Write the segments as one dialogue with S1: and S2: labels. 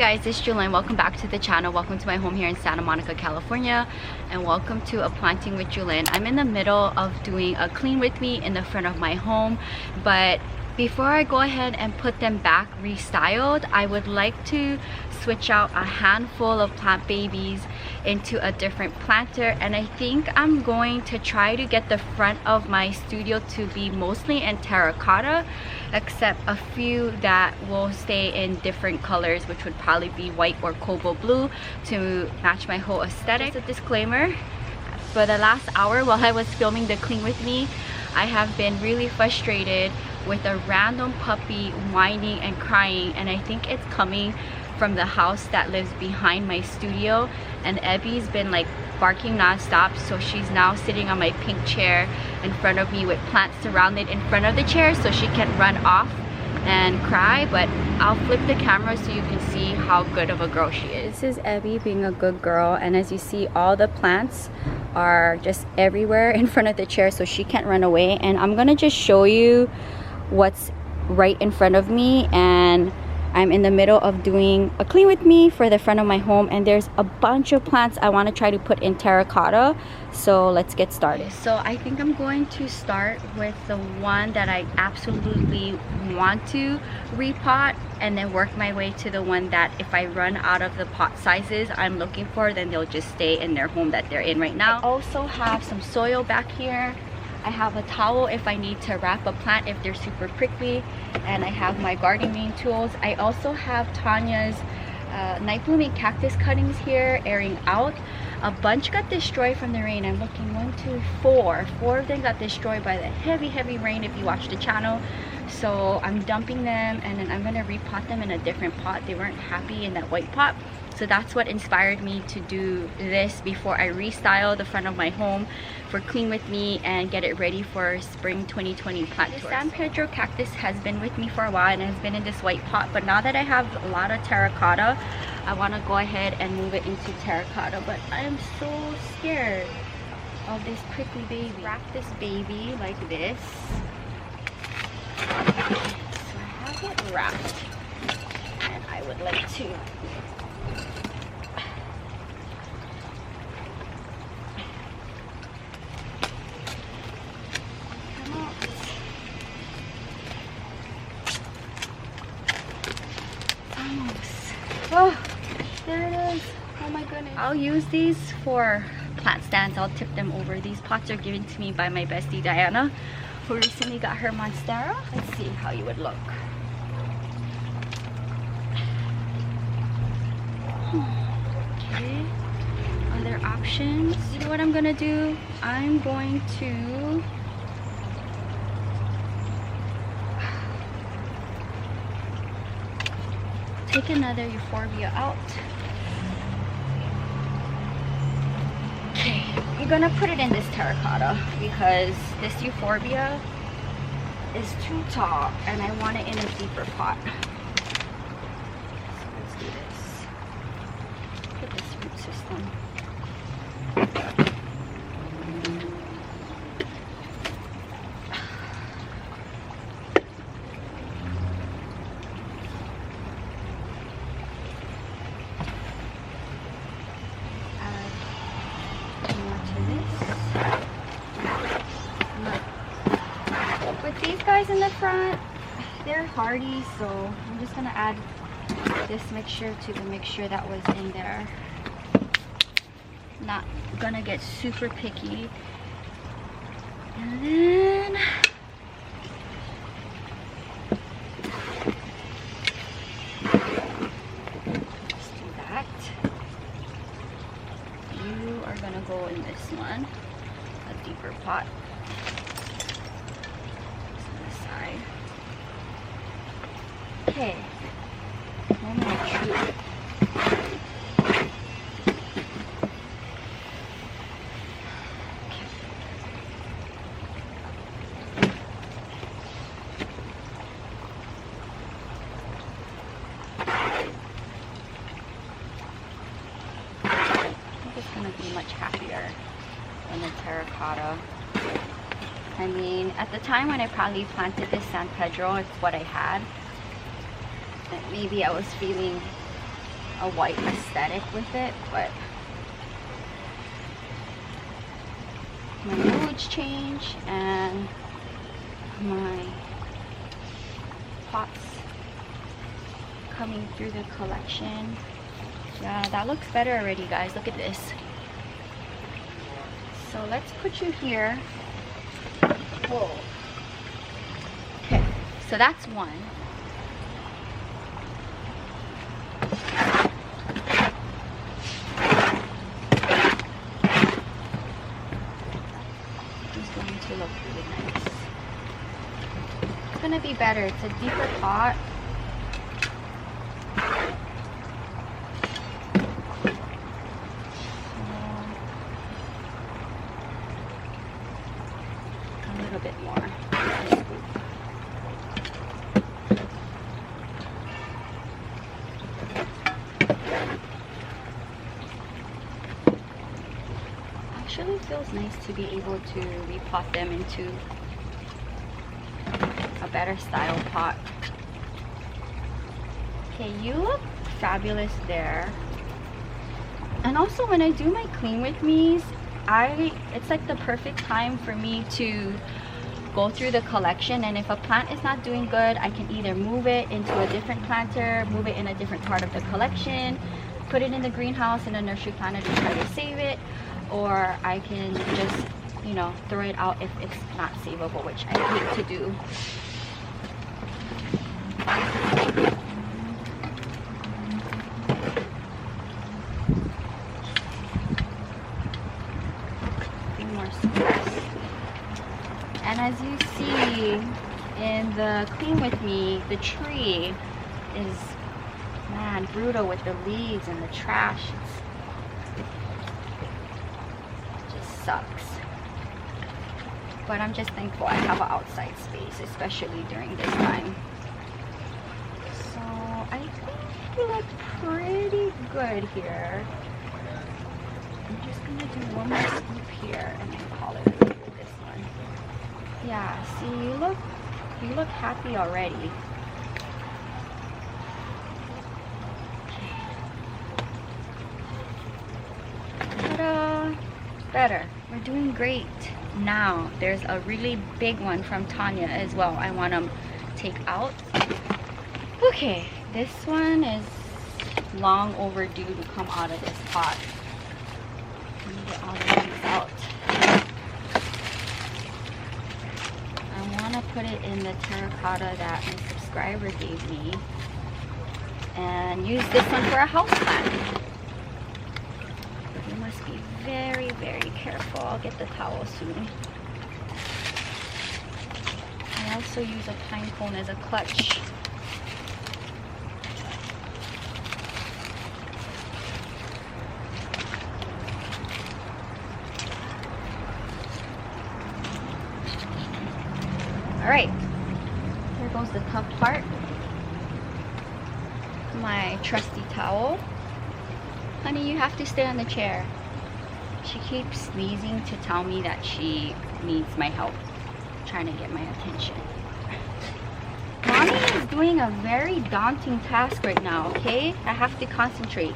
S1: guys, it's Jewelyn. Welcome back to the channel. Welcome to my home here in Santa Monica, California, and welcome to a planting with Jewelyn. I'm in the middle of doing a clean with me in the front of my home, but before I go ahead and put them back restyled, I would like to switch out a handful of plant babies into a different planter, and I think I'm going to try to get the front of my studio to be mostly in terracotta, except a few that will stay in different colors, which would probably be white or cobalt blue to match my whole aesthetic. Just a disclaimer, for the last hour while I was filming the clean with me, I have been really frustrated with a random puppy whining and crying, and I think it's coming from the house that lives behind my studio. And Ebby's been like barking non-stop, so she's now sitting on my pink chair in front of me with plants surrounded in front of the chair so she can run off and cry. But I'll flip the camera so you can see how good of a girl she is. This is Ebby being a good girl, and as you see, all the plants are just everywhere in front of the chair so she can't run away. And I'm gonna just show you what's right in front of me, and I'm in the middle of doing a clean with me for the front of my home, and there's a bunch of plants I want to try to put in terracotta, so let's get started. So I think I'm going to start with the one that I absolutely want to repot, and then work my way to the one that if I run out of the pot sizes I'm looking for, then they'll just stay in their home that they're in right now. I also have some soil back here. I have a towel if I need to wrap a plant if they're super prickly, and I have my gardening tools. I also have Tanya's night blooming cactus cuttings here airing out. A bunch got destroyed from the rain. I'm looking 1, 2, 4. 4 of them got destroyed by the heavy rain if you watch the channel. So I'm dumping them, and then I'm gonna repot them in a different pot. They weren't happy in that white pot. So that's what inspired me to do this before I restyle the front of my home for clean with me and get it ready for spring 2020 plant tours. The San Pedro cactus has been with me for a while and has been in this white pot, but now that I have a lot of terracotta, I want to go ahead and move it into terracotta. But I am so scared of this prickly baby. Wrap this baby like this. So I have it wrapped, and I would like to oh, there it is. Oh my goodness. I'll use these for plant stands. I'll tip them over. These pots are given to me by my bestie Diana, who recently got her monstera. Let's see how you would look. Okay, other options. You know what I'm gonna do? I'm going to take another euphorbia out. Okay, you're gonna put it in this terracotta because this euphorbia is too tall and I want it in a deeper pot. So let's do this. Look at this root system. In the front, they're hardy, so I'm just gonna add this mixture to the mixture that was in there. Not gonna get super picky. And then let's do that. You are gonna go in this one, a deeper pot. Okay, I'm gonna chew. Be much happier in the terracotta. I mean, at the time when I probably planted this San Pedro, it's what I had. And maybe I was feeling a white aesthetic with it, but my moods change and my pots coming through the collection. Yeah, that looks better already, guys. Look at this. So let's put you here. Whoa. Okay, so that's one. It's going to look really nice. It's gonna be better. It's a deeper pot. Actually feels nice to be able to repot them into a better style pot. Okay, you look fabulous there. And also when I do my clean with me's, it's like the perfect time for me to go through the collection, and if a plant is not doing good, I can either move it into a different planter, move it in a different part of the collection, put it in the greenhouse in a nursery planter to try to save it, or I can just, you know, throw it out if it's not savable, which I hate to do. And as you see in the clean with me, the tree is, man, brutal with the leaves and the trash. It just sucks. But I'm just thankful I have an outside space, especially during this time. So I think we look pretty good here. I'm just gonna do one more scoop here and then call it a day with this one. Yeah, see, you look happy already. Ta-da! Better. We're doing great. Now, there's a really big one from Tanya as well I want to take out. Okay, this one is long overdue to come out of this pot. Let me get all the leaves out. I want to put it in the terracotta that my subscriber gave me and use this one for a house plant. You must be very, very careful. I'll get the towel soon. I also use a pine cone as a clutch. Alright, here goes the tough part. My trusty towel. Honey, you have to stay on the chair. She keeps sneezing to tell me that she needs my help, trying to get my attention. Mommy is doing a very daunting task right now, okay? I have to concentrate.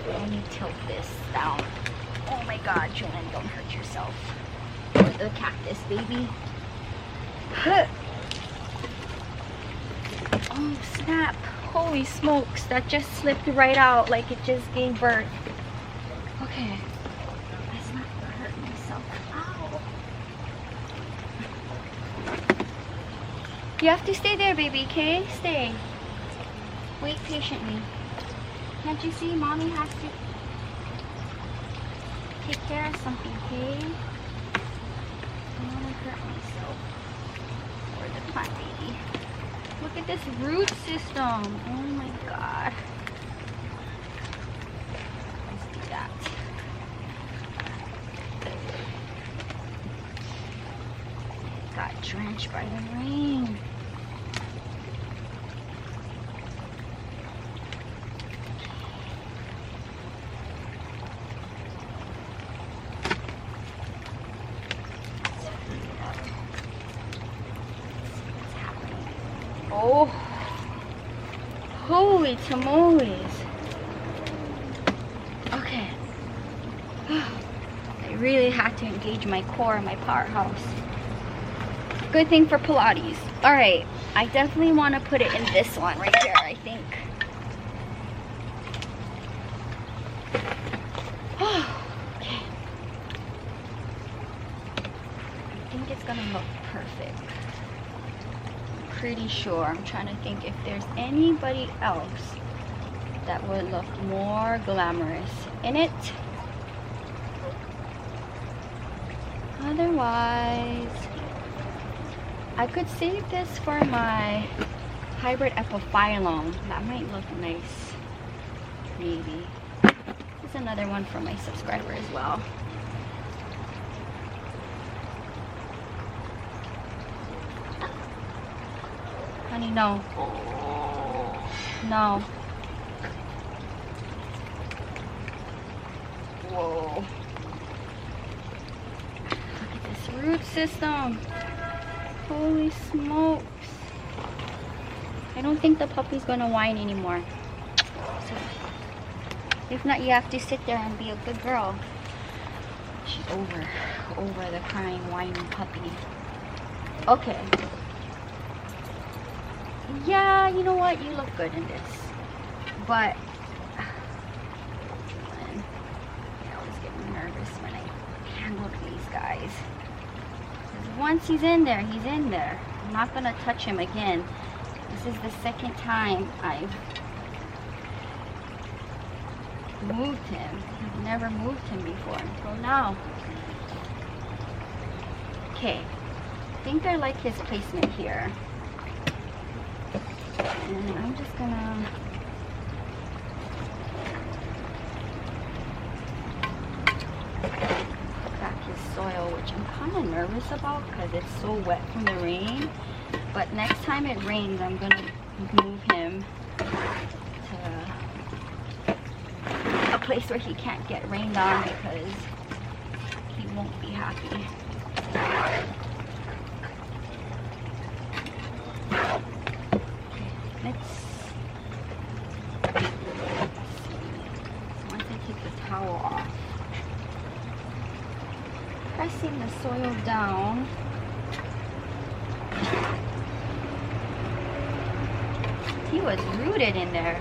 S1: Let me tilt this down. Oh my god, Jewelyn, don't hurt yourself. With the cactus, baby. Oh snap. Holy smokes, that just slipped right out like it just gave birth. Okay. Let's not hurt myself. Ow. You have to stay there, baby, okay? Stay. Wait patiently. Can't you see? Mommy has to take care of something, okay? I don't want to hurt myself. Or the plant baby. Look at this root system. Oh my god. drenched by the rain. Oh, holy tamales. Okay. I really had to engage my core, my powerhouse. Good thing for Pilates. All right, I definitely want to put it in this one right here, I think. Okay. I think it's gonna look perfect. Pretty sure. I'm trying to think if there's anybody else that would look more glamorous in it. Otherwise, I could save this for my hybrid epiphyllum. That might look nice. Maybe. This is another one from my subscriber as well. Honey, no. No. Whoa. Look at this root system. Holy smokes. I don't think the puppy's gonna whine anymore. So, if not, you have to sit there and be a good girl. She's over the crying, whining puppy. Okay. Yeah, you know what? You look good in this. But I always get nervous when I handle these guys. Because once he's in there, he's in there. I'm not going to touch him again. This is the second time I've moved him. I've never moved him before until now. Okay. I think I like his placement here. And I'm just gonna put back his soil, which I'm kind of nervous about because it's so wet from the rain. But next time it rains, I'm gonna move him to a place where he can't get rained on because he won't be happy. Once I take the towel off, pressing the soil down. He was rooted in there.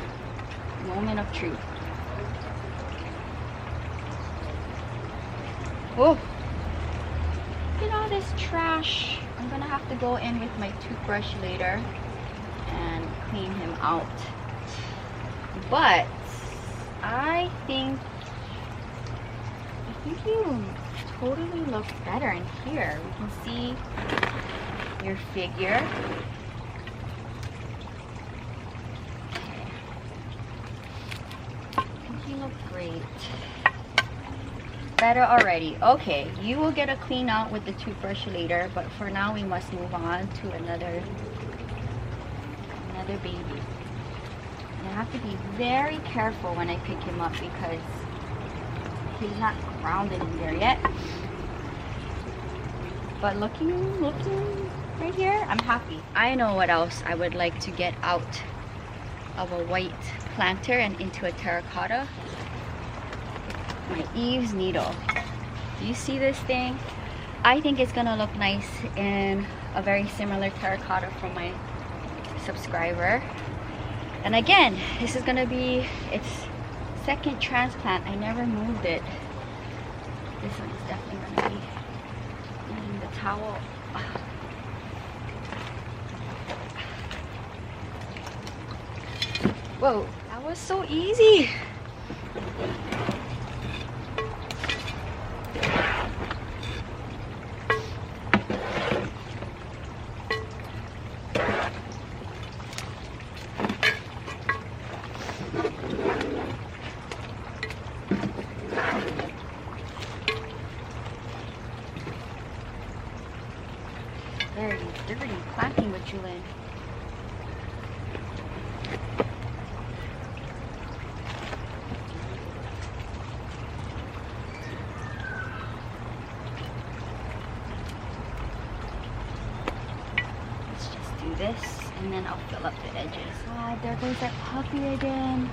S1: Moment of truth. Oh, look at all this trash. I'm gonna have to go in with my toothbrush later and clean him out. But I think you totally look better in here. We can see your figure. I think you look great. Better already. Okay, you will get a clean out with the toothbrush later, but for now we must move on to another baby. And I have to be very careful when I pick him up because he's not grounded in there yet. But looking right here, I'm happy. I know what else I would like to get out of a white planter and into a terracotta. My Eve's needle. Do you see this thing? I think it's gonna look nice in a very similar terracotta from my subscriber. And again, this is gonna be its second transplant. I never moved it. This one is definitely gonna be needing the towel. Whoa, that was so easy. Very easy. dirty. Planting with Jewelyn. Let's just do this, and then I'll fill up the edges. Ah, there goes that puppy again.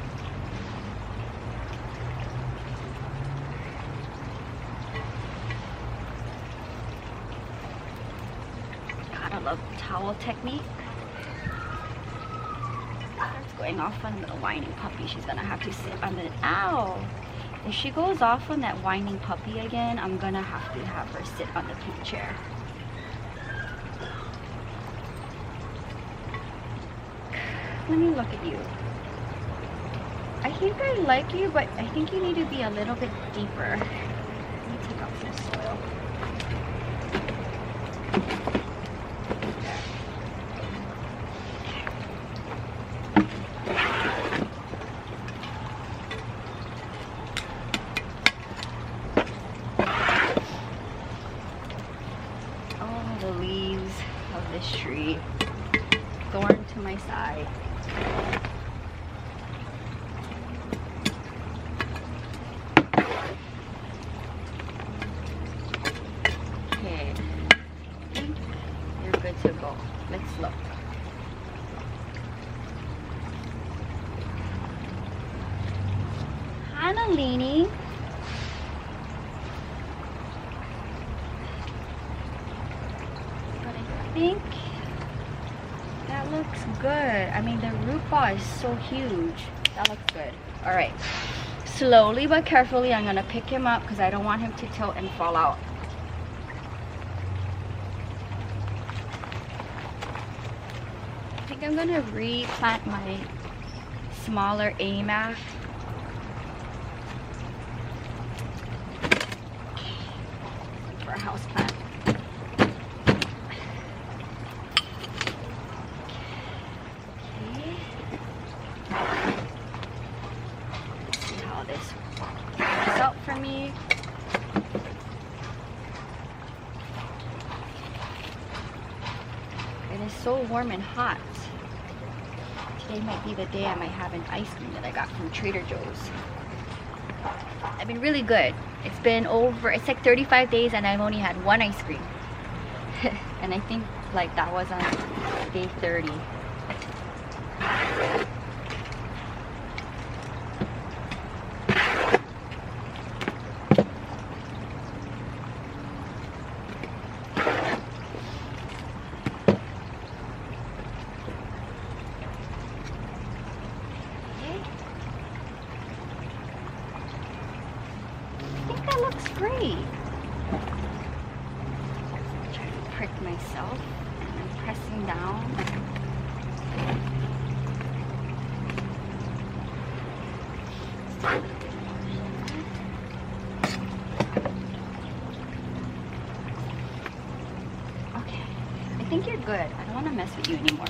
S1: I love towel technique. It's going off on the whining puppy. She's gonna have to sit on the ow. If she goes off on that whining puppy again, I'm gonna have to have her sit on the pink chair. Let me look at you. I think I like you, but I think you need to be a little bit deeper. Let me take off some soil. The leaves of this tree, thorn to my side. Okay, I think you're good to go. Let's look. Kind of leaning. I think that looks good. I mean, the root ball is so huge. That looks good. All right, slowly but carefully I'm gonna pick him up because I don't want him to tilt and fall out. I think I'm gonna replant my smaller AMAC. For a house plant. It is so warm and hot. Today might be the day I might have an ice cream that I got from Trader Joe's. I've been really good. It's been over, it's like 35 days and I've only had one ice cream. And I think like that was on day 30. Looks great. Try to prick myself and I'm pressing down. Okay, I think you're good. I don't want to mess with you anymore.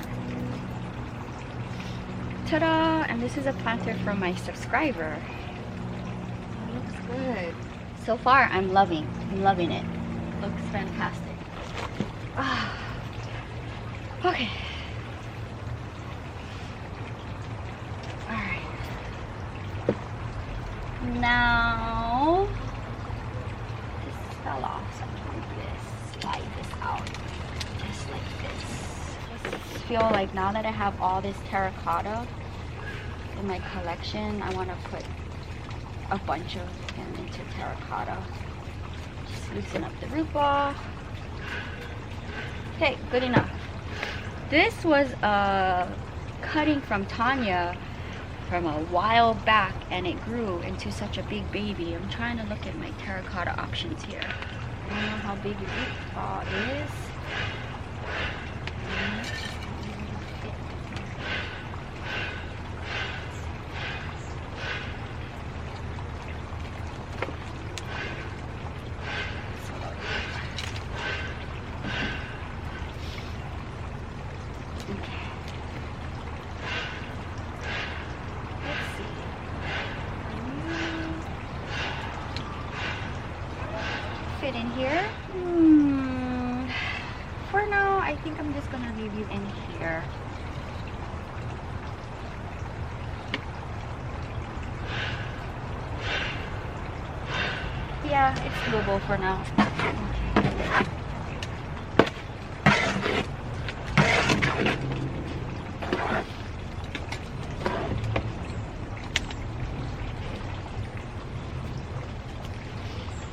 S1: Ta-da! And this is a planter from my subscriber. It looks good. So far, I'm loving it. Looks fantastic. Okay. All right. Now, this fell off. So I'm going to do this. Slide this out, just like this. I just feel like now that I have all this terracotta in my collection, I want to put a bunch of them into terracotta. Just loosen up the root ball. Okay, good enough. This was a cutting from Tanya from a while back and it grew into such a big baby. I'm trying to look at my terracotta options here. I don't know how big your root ball is. In here for now I think I'm just gonna leave you in here. Yeah, it's doable for now.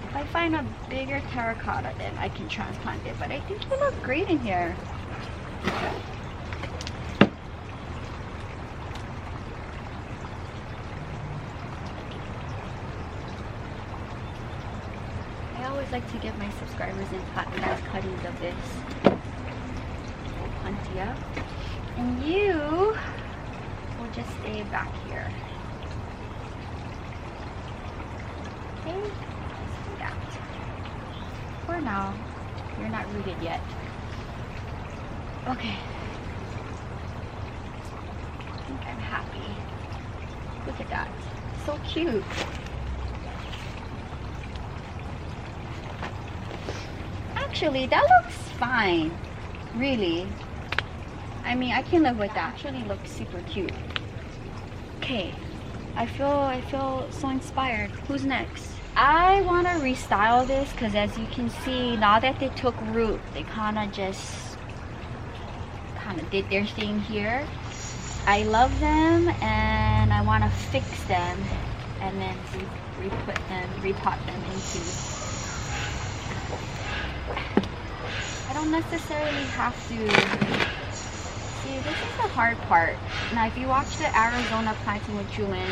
S1: If I find a bigger terracotta, then I can transplant it, but I think they look great in here. I always like to give my subscribers and nice cuttings of this. Plenty of. And you will just stay back here. Okay, let's do that. For now, you're not rooted yet. Okay. I think I'm happy. Look at that. So cute. Actually, that looks fine. Really. I mean, I can live with that. Actually looks super cute. Okay. I feel so inspired. Who's next? I want to restyle this because as you can see, now that they took root, they kind of did their thing here. I love them and I want to fix them and then repot them into. I don't necessarily have to. See, this is the hard part. Now, if you watch the Arizona Planting with Jewelyn,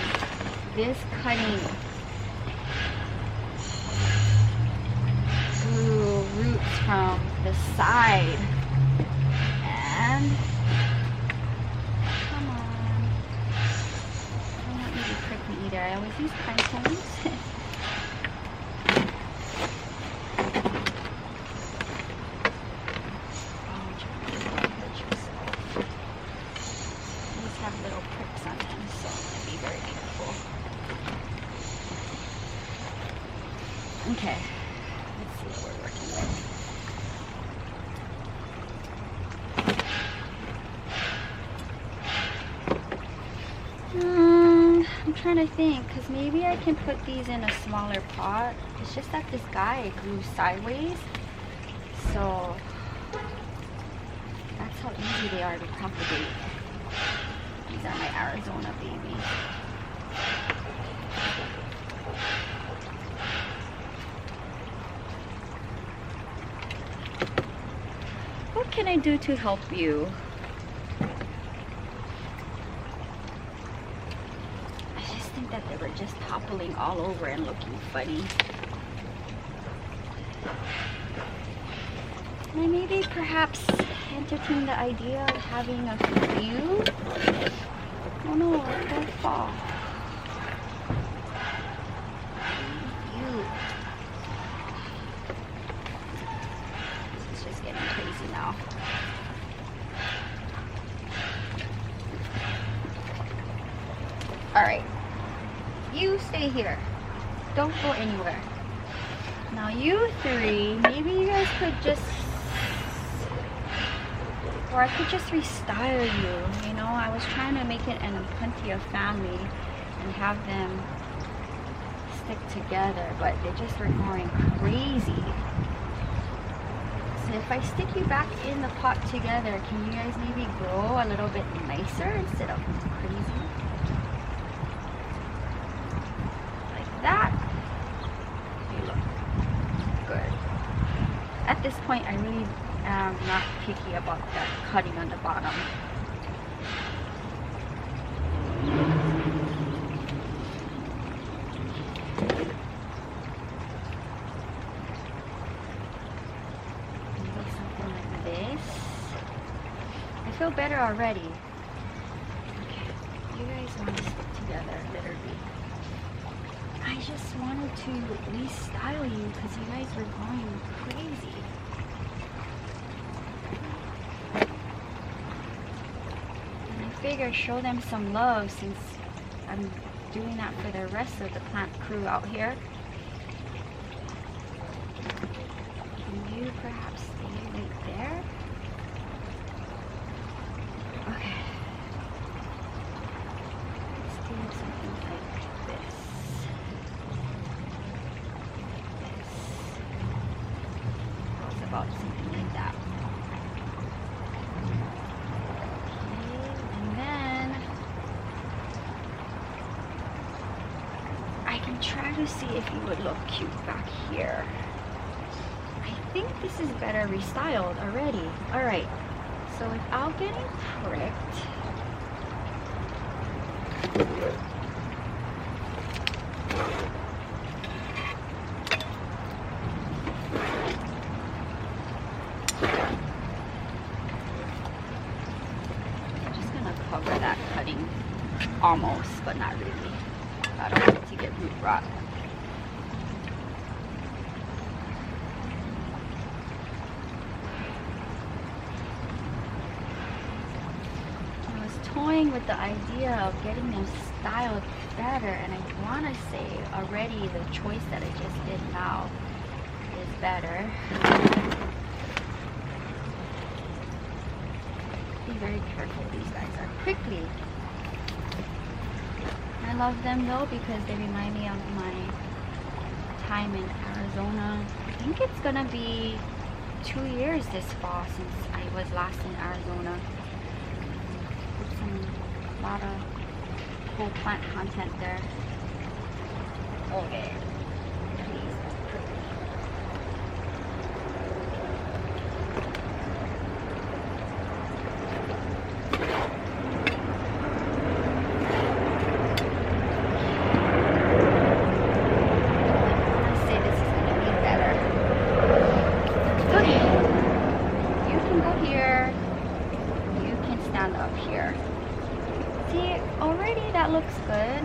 S1: this cutting grew roots from the side. And come on. I don't want you to prick me either. I always use pine cones. Okay, let's see what we're working with. I'm trying to think, because maybe I can put these in a smaller pot. It's just that this guy grew sideways, so that's how easy they are to propagate. These are my Arizona babies. What can I do to help you? I just think that they were just toppling all over and looking funny. And I maybe perhaps entertain the idea of having a few. Oh no, don't fall. Now. Alright, you stay here, don't go anywhere. Now you three, maybe you guys could just, or I could just restyle you, you know. I was trying to make it in a plenty of family and have them stick together, but they just were going crazy. If I stick you back in the pot together, can you guys maybe grow a little bit nicer instead of crazy? Like that. They look good. At this point, I really am not picky about that cutting on the bottom. I feel better already. Okay, you guys want to stick together, literally. I just wanted to restyle you because you guys were going crazy. And I figured show them some love since I'm doing that for the rest of the plant crew out here. Can you perhaps stay right there? Okay. Let's do something like this. It's about something like that. Okay, and then I can try to see if it would look cute back here. I think this is better restyled already. All right. So without getting pricked, I'm just gonna cover that cutting almost, but not really. I don't want it to get root rot. Toying with the idea of getting them styled better, and I want to say already the choice that I just did now is better. Be very careful, these guys are prickly. I love them though because they remind me of my time in Arizona. I think it's gonna be 2 years this fall since I was last in Arizona. A lot of cool plant content there. Okay. Please, that's pretty. I say this is going to be better. Okay. You can go here. You can stand up here. See, already that looks good.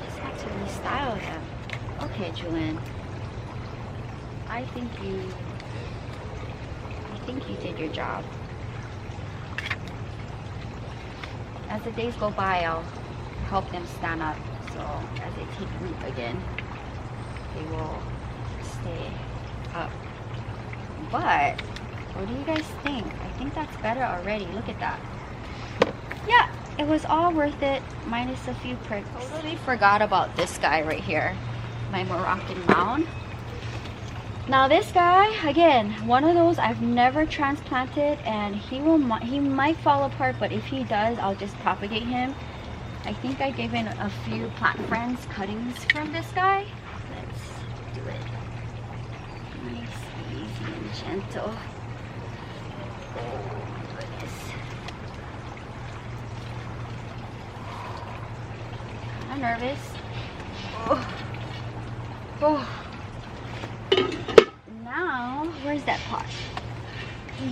S1: Just have to restyle them. Okay, Jewelyn. I think you did your job. As the days go by, I'll help them stand up. So as they take root again, they will stay up. But what do you guys think? I think that's better already. Look at that. Yeah, it was all worth it, minus a few pricks. I totally forgot about this guy right here, my Moroccan mound. Now this guy, again, one of those I've never transplanted, and he might fall apart, but if he does, I'll just propagate him. I think I gave in a few plant friends cuttings from this guy. Let's do it. Nice, easy, and gentle. Oh my goodness. I'm nervous. Oh. Oh. Now, where's that pot?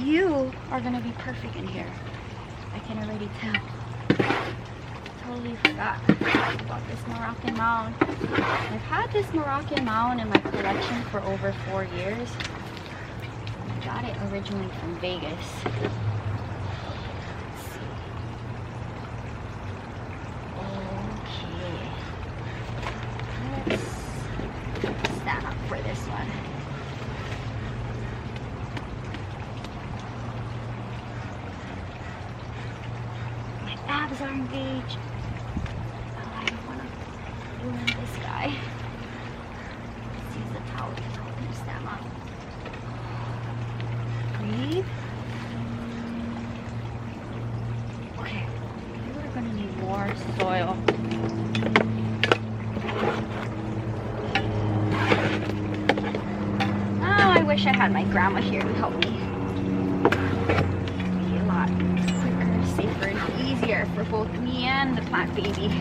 S1: You are gonna be perfect in here. I can already tell. Totally forgot about this Moroccan mound. I've had this Moroccan mound in my collection for over 4 years. I got it originally from Vegas. Let's see. Okay. Let's stand up for this one. My abs are engaged. This guy. Let's use the towel to help him stand up. Breathe. Okay, we're gonna need more soil. Oh, I wish I had my grandma here to help me. It'd be a lot quicker, safer, and easier for both me and the plant baby.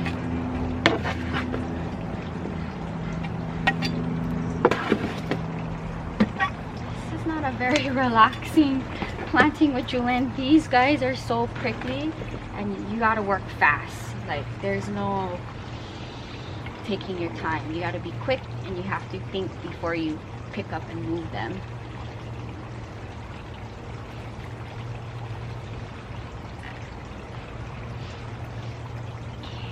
S1: A very relaxing planting with Jewelyn. These guys are so prickly and you gotta work fast. Like there's no taking your time. You gotta be quick and you have to think before you pick up and move them. Okay.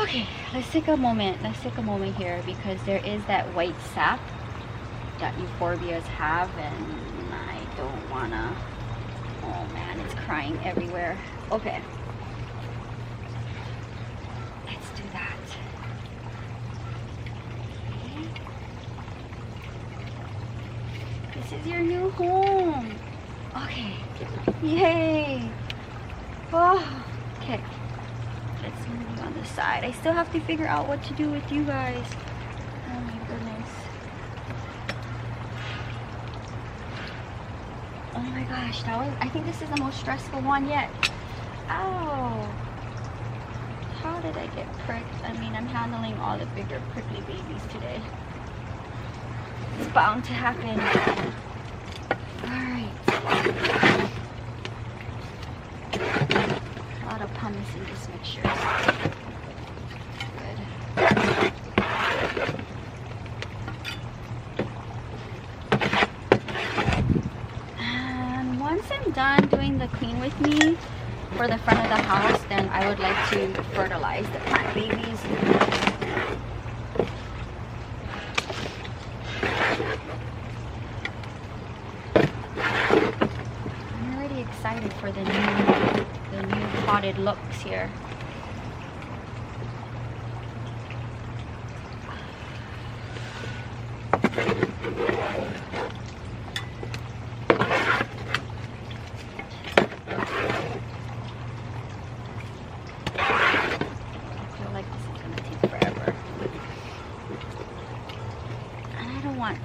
S1: Okay, let's take a moment here, because there is that white sap that euphorbias have, and I don't wanna. Oh man, it's crying everywhere. Okay, let's do that. Okay. This is your new home. Okay, yay. Oh, okay, let's move on the side. I still have to figure out what to do with you guys. Oh my goodness. Oh my gosh, I think this is the most stressful one yet. Ow. How did I get pricked? I mean, I'm handling all the bigger prickly babies today. It's bound to happen. Alright. A lot of pumice in this mixture. Good. And once I'm done doing the clean with me for the front of the house, then I would like to fertilize the plant babies. I'm already excited for the new potted looks here.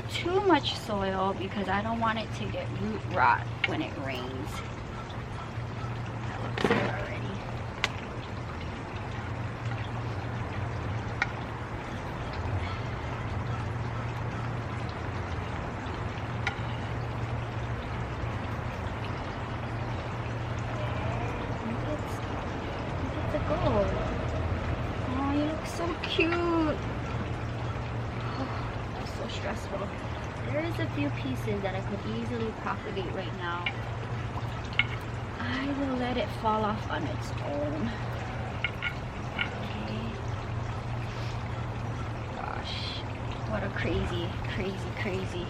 S1: Too much soil because I don't want it to get root rot when it rains. That looks good already. Look at the gold. Oh, you look so cute. So stressful. There is a few pieces that I could easily propagate right now. I will let it fall off on its own. Okay. Gosh, what a crazy.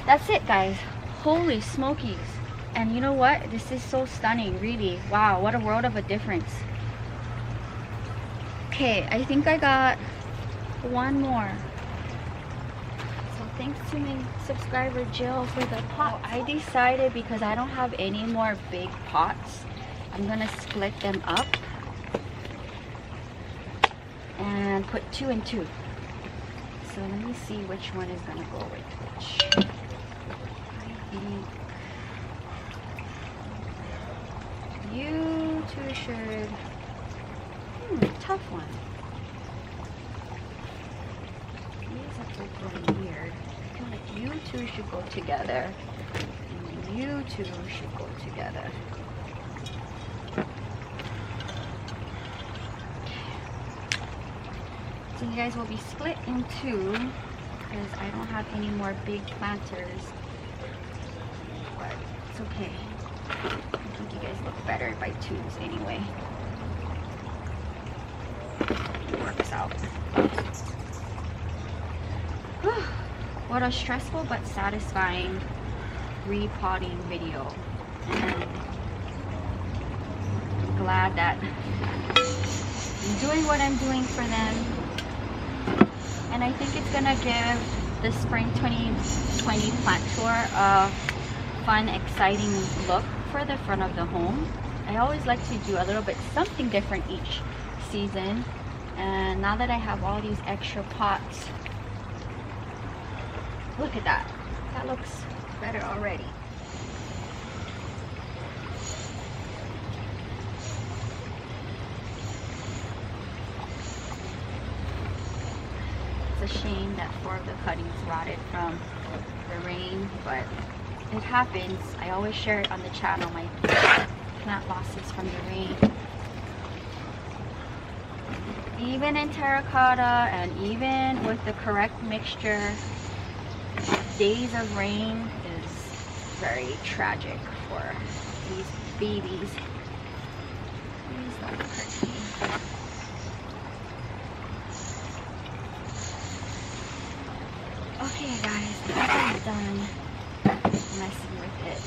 S1: That's it, guys. Holy smokies. And you know what? This is so stunning, really. Wow, what a world of a difference. Okay, I think I got one more. Thanks to my subscriber Jill for the pot. I decided, because I don't have any more big pots, I'm gonna split them up and put 2 and 2. So let me see which one is gonna go with which. I think you two should. Tough one. These are both weird. You two should go together, and you two should go together. So you guys will be split in 2 because I don't have any more big planters, but it's okay. I think you guys look better by 2s anyway. It works out. What a stressful but satisfying repotting video. And I'm glad that I'm doing what I'm doing for them. And I think it's gonna give the spring 2020 plant tour a fun, exciting look for the front of the home. I always like to do a little bit something different each season. And now that I have all these extra pots, look at that. That looks better already. It's a shame that 4 of the cuttings rotted from the rain, but it happens. I always share it on the channel, my plant losses from the rain. Even in terracotta and even with the correct mixture, days of rain is very tragic for these babies. Please don't hurt me. Okay guys, I'm done messing with it.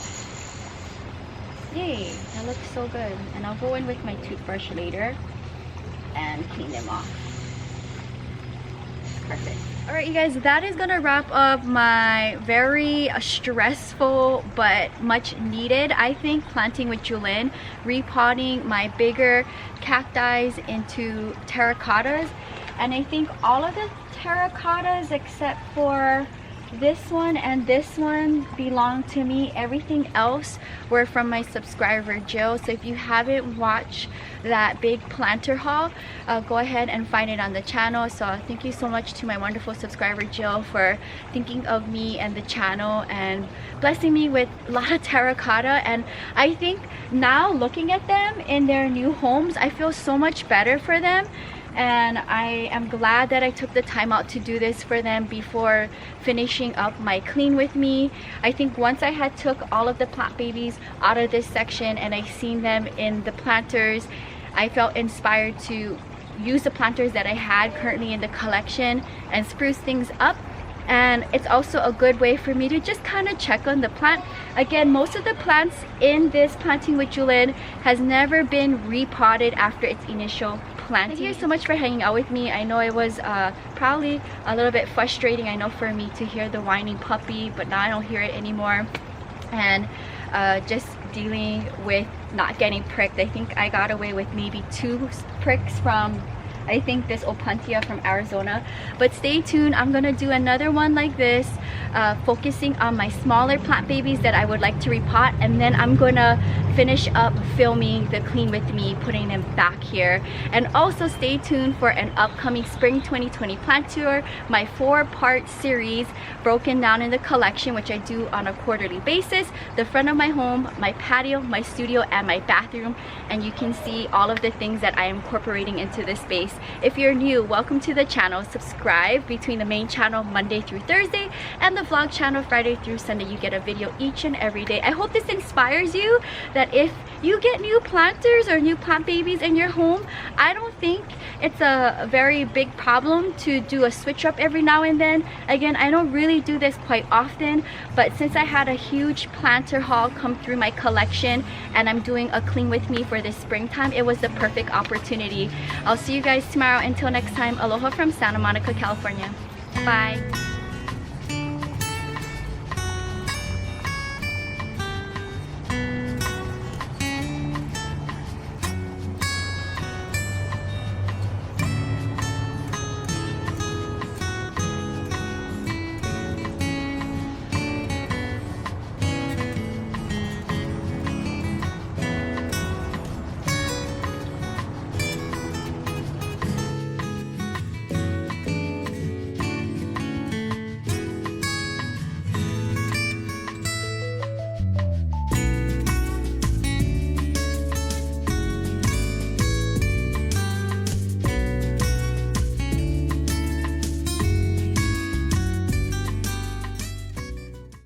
S1: Yay, that looks so good. And I'll go in with my toothbrush later and clean them off. Perfect. All right, you guys, that is gonna wrap up my very stressful but much needed, I think, planting with Jewelyn, repotting my bigger cacti into terracottas. And I think all of the terracottas except for this one and this one belong to me. Everything else were from my subscriber Jill. So if you haven't watched that big planter haul, go ahead and find it on the channel. So thank you so much to my wonderful subscriber Jill for thinking of me and the channel and blessing me with a lot of terracotta. And I think now looking at them in their new homes, I feel so much better for them. And I am glad that I took the time out to do this for them before finishing up my clean with me. I think once I had took all of the plant babies out of this section and I seen them in the planters, I felt inspired to use the planters that I had currently in the collection and spruce things up. And it's also a good way for me to just kind of check on the plant. Again, most of the plants in this planting with Jewelyn has never been repotted after its initial planting. Thank you so much for hanging out with me. I know it was probably a little bit frustrating, I know, for me to hear the whining puppy, but now I don't hear it anymore. And just dealing with not getting pricked. I think I got away with maybe 2 pricks from, I think, this Opuntia from Arizona. But stay tuned, I'm gonna do another one like this, focusing on my smaller plant babies that I would like to repot, and then I'm gonna finish up filming the clean with me, putting them back here. And also stay tuned for an upcoming spring 2020 plant tour, my 4-part series broken down in the collection, which I do on a quarterly basis. The front of my home, my patio, my studio, and my bathroom, and you can see all of the things that I am incorporating into this space. If you're new, welcome to the channel. Subscribe between the main channel Monday through Thursday and the vlog channel Friday through Sunday. You get a video each and every day. I hope this inspires you that if you get new planters or new plant babies in your home, I don't think it's a very big problem to do a switch up every now and then. Again, I don't really do this quite often, but since I had a huge planter haul come through my collection and I'm doing a clean with me for this springtime, it was the perfect opportunity. I'll see you guys tomorrow. Until next time, aloha from Santa Monica, California. Bye.